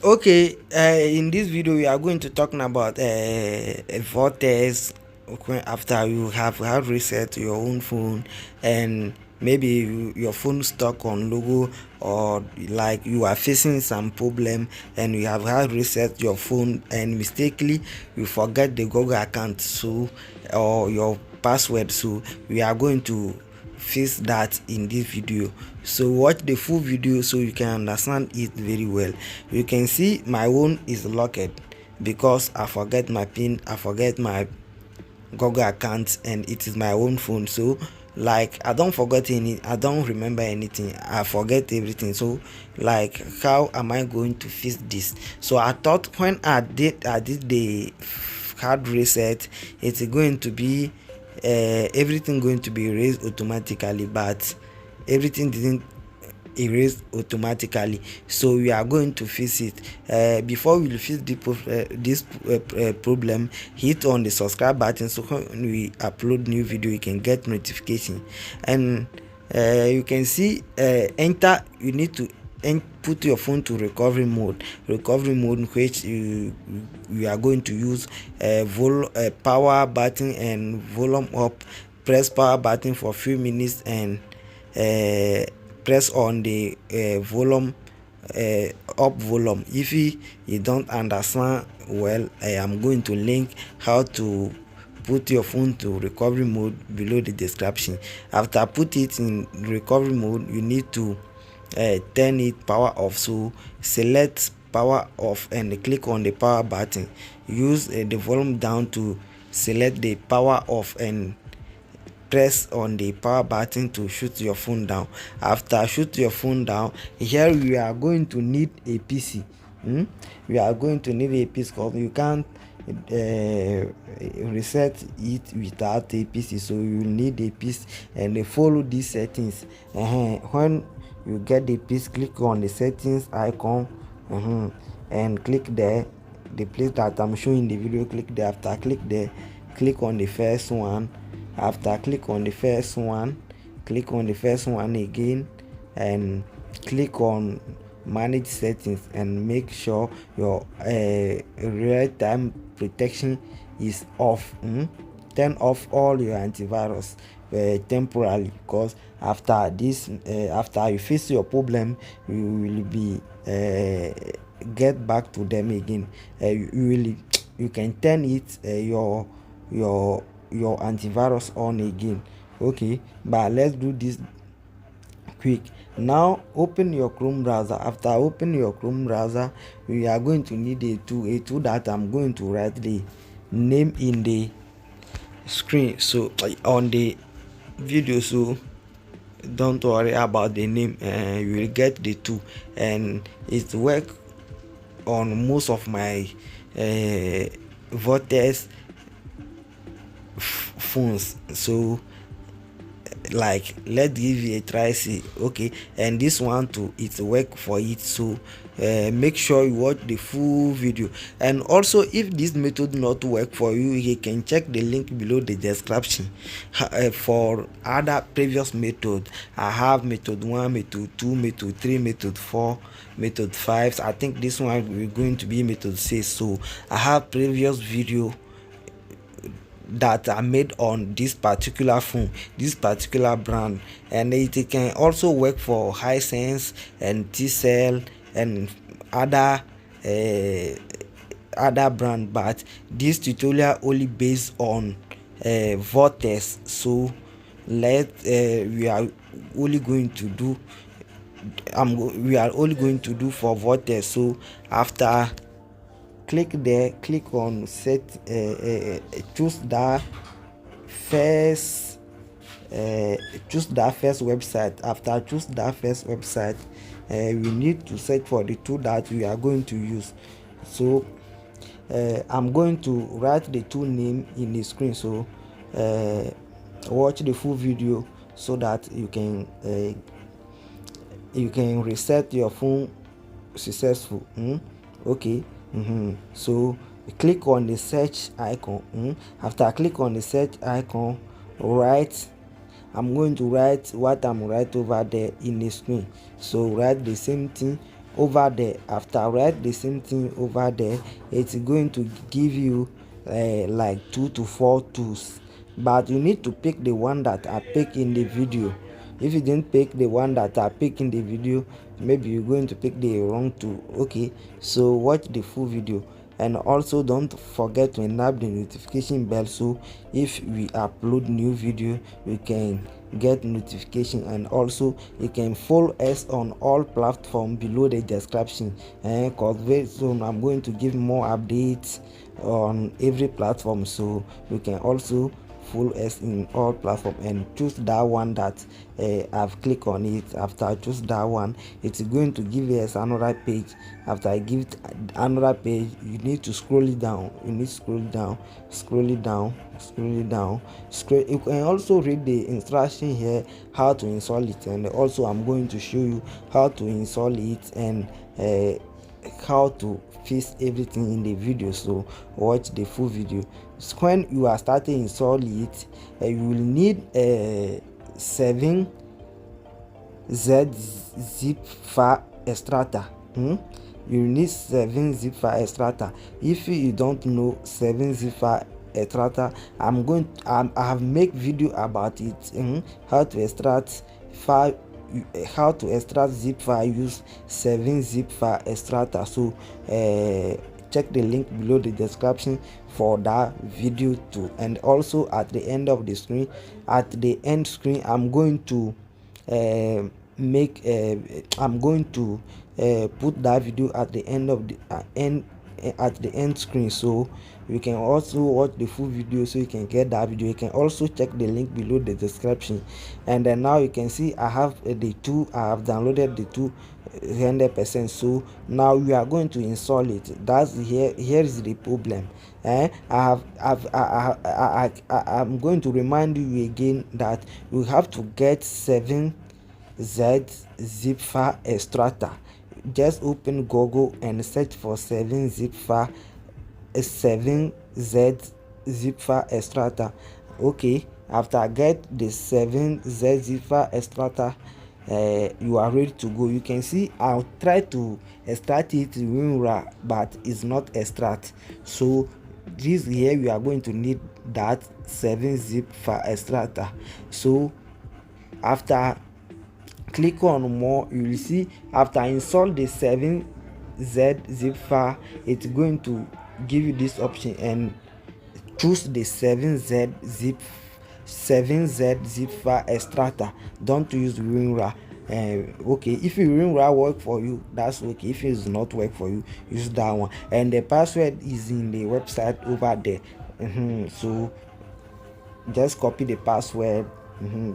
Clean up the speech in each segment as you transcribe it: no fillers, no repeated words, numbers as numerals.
Okay, in this video we are going to talking about a Vortex. Okay, after you have reset your own phone and maybe your phone stuck on logo, or like you are facing some problem and you have had reset your phone and mistakenly you forget the Google account, so or your password. So we are going to fix that in this video, so watch the full video so you can understand it very well. You can see my own is locked because I forget my pin, I forget my Google account, and it is my own phone. So like I don't forget any, I don't remember anything, I forget everything. So like how am I going to fix this? So I thought when I did the hard reset, it's going to be everything going to be erased automatically, but everything didn't erase automatically. So we are going to fix it. Before we fix this problem, hit on the subscribe button so when we upload new video you can get notification. And you can see enter, you need to put your phone to recovery mode, which you are going to use power button and volume up. Press power button for few minutes and press on the volume up volume. If you don't understand well, I am going to link how to put your phone to recovery mode below the description. After put it in recovery mode, you need to turn it power off. So select power off and click on the power button. Use the volume down to select the power off and press on the power button to shoot your phone down. After shoot your phone down, here we are going to need a PC. We are going to need a PC because you can't reset it without a PC, so you need a PC and follow these settings. When you get the PC, click on the settings icon and click there, the place that I'm showing the video. Click there. After click there, click on the first one. After click on the first one, click on the first one again and click on manage settings and make sure your real-time protection is off. Turn off all your antivirus temporarily, because after this after you fix your problem, you will be get back to them again. You can turn it your antivirus on again. Okay, but let's do this quick. Now open your Chrome browser. After open your Chrome browser, we are going to need a tool that I'm going to write the name in the screen, so on the video, so don't worry about the name. You will get the tool and it work on most of my Vortex phones. So like let's give you a try, see. Okay, and this one too, it work for it. So make sure you watch the full video. And also, if this method not work for you, you can check the link below the description for other previous method. I have method 1, method 2, method 3, method 4, method 5. I think this one we're going to be method 6. So I have previous video that are made on this particular phone, this particular brand, and it can also work for Hisense and TCL and other brand, but this tutorial only based on Vortex. So we are only going to do for Vortex. So after click there, click on set, choose that first website. After choose that first website, we need to search for the tool that we are going to use. So I'm going to write the tool name in the screen. So watch the full video so that you can reset your phone successful. Okay. So click on the search icon. After I click on the search icon, I'm going to write what I'm right over there in the screen. So write the same thing over there. After write the same thing over there, it's going to give you like 2 to 4 tools, but you need to pick the one that I pick in the video. If you didn't pick the one that I pick in the video, maybe you're going to pick the wrong tool. Okay, so watch the full video, and also don't forget to enable the notification bell, so if we upload new video you can get notification. And also you can follow us on all platforms below the description, because very soon I'm going to give more updates on every platform, so you can also follow us in all platforms and choose that one that I've clicked on it. After I choose that one, it's going to give us another page. After I give it another page, you need to scroll it down. You need to scroll it down, scroll it down, scroll it down, scroll. You can also read the instruction here how to install it, and also I'm going to show you how to install it and how to fix everything in the video. So watch the full video. So when you are starting install it, you will need a 7 zip file extractor. You need 7 zip file extractor. If you don't know 7 zip file extractor, I have make video about it, how to extract file, how to extract zip file, use 7 zip file extractor. So check the link below the description for that video too. And also at the end of the screen, at the end screen, I'm going to put that video at the end of the at the end screen, so you can also watch the full video, so you can get that video. You can also check the link below the description. And then now you can see I have the two. I have downloaded the two 100%. So now we are going to install it. That's here is the problem. I'm going to remind you again that you have to get 7 Z zip file extractor. Just open Google and search for 7 zip file, 7 Z zip file extractor. Okay, after I get the 7 Z zip file extractor, you are ready to go. You can see I'll try to extract it in WinRAR, but it's not extract. So this here we are going to need that 7 zip file extractor. So after click on more, you will see after I install the 7 Z zip file, it's going to give you this option and choose the 7 Z zip file extractor. Don't use WinRAR. Okay, if your WinRAR work for you, that's okay. If it does not work for you, use that one. And the password is in the website over there. So just copy the password.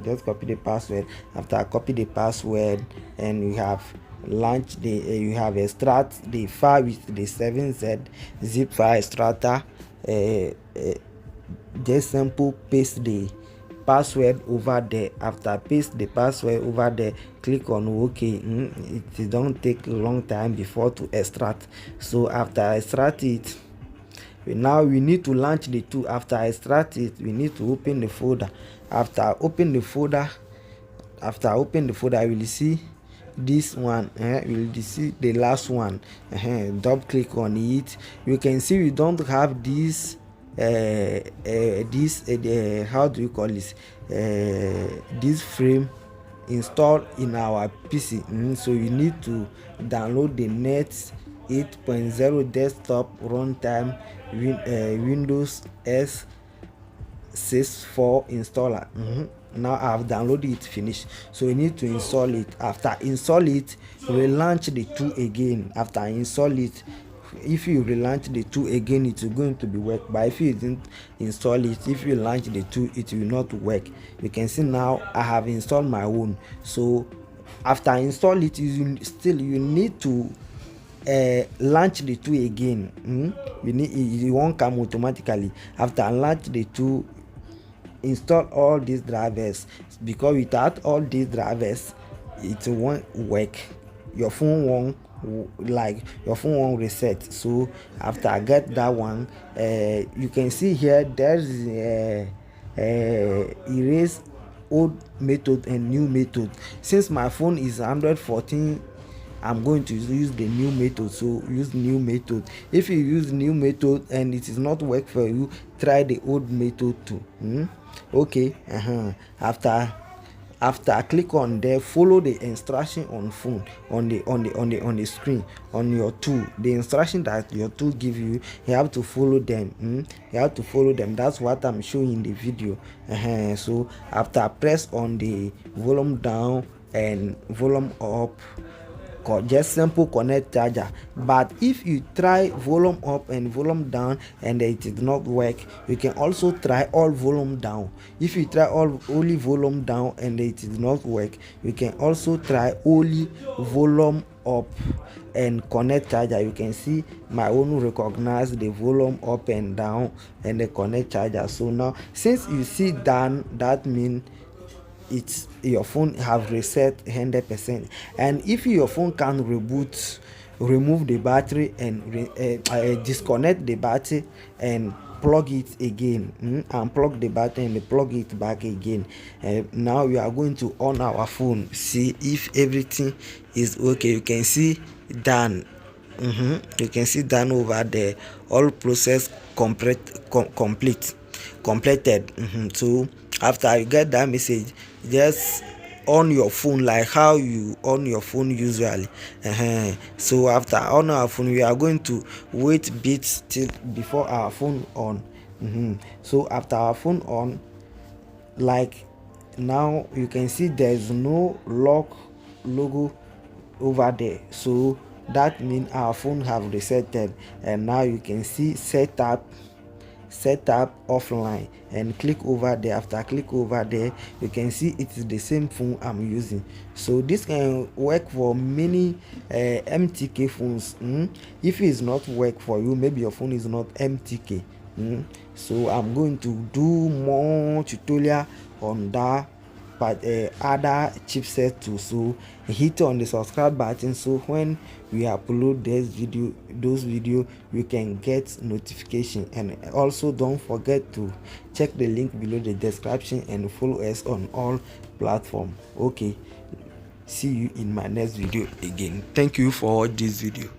Just copy the password. After I copy the password, and you have launch the you have extract the file with the 7Z zip file extractor. Just simple paste the password over there. After paste the password over there, click on OK. It don't take a long time before to extract. So after I extract it, now we need to launch the tool. After I extract it, we need to open the folder. After I open the folder, you will see this one. You will see the last one. Double click on it. You can see we don't have this how do you call this, this frame installed in our PC. So you need to download the Net 8.0 desktop runtime Windows S64 installer. Now I have downloaded it, finished. So you need to install it. After install it, relaunch the tool again. After install it, if you relaunch the tool again, it's going to be work. But if you didn't install it, if you launch the tool, it will not work. You can see now I have installed my own. So after I install it, you need to launch the tool again. It won't come automatically. After I launch the tool, install all these drivers, because without all these drivers it won't work. Your phone won't reset. So after I get that one, you can see here there's erase old method and new method. Since my phone is Android 14 I'm going to use the new method. So use new method. If you use new method and it is not work for you, try the old method too. Okay. After click on there, follow the instruction on phone, on the screen, on your tool. The instruction that your tool give you, you have to follow them. You have to follow them. That's what I'm showing in the video. So after press on the volume down and volume up, just simple connect charger. But if you try volume up and volume down and it did not work, you can also try all volume down. If you try only volume down and it did not work, you can also try only volume up and connect charger. You can see my own recognize the volume up and down and the connect charger. So now since you see done, that means it's your phone have reset 100%. And if your phone can reboot, remove the battery and disconnect the battery and plug it again, unplug the battery and plug it back again. Now we are going to on our phone, see if everything is okay. You can see done. You can see done over there, all process completed. So after you get that message, just on your phone like how you on your phone usually. So after on our phone, we are going to wait bits till before our phone on. So after our phone on, like now you can see there's no lock logo over there, so that means our phone have resetted. And now you can see setup offline and click over there. After click over there, you can see it is the same phone I'm using. So this can work for many MTK phones. If it is not work for you, maybe your phone is not MTK. So I'm going to do more tutorial on that, but other chipset too. So hit on the subscribe button, so when we upload those video you can get notification. And also don't forget to check the link below the description and follow us on all platforms. Okay, see you in my next video again. Thank you for this video.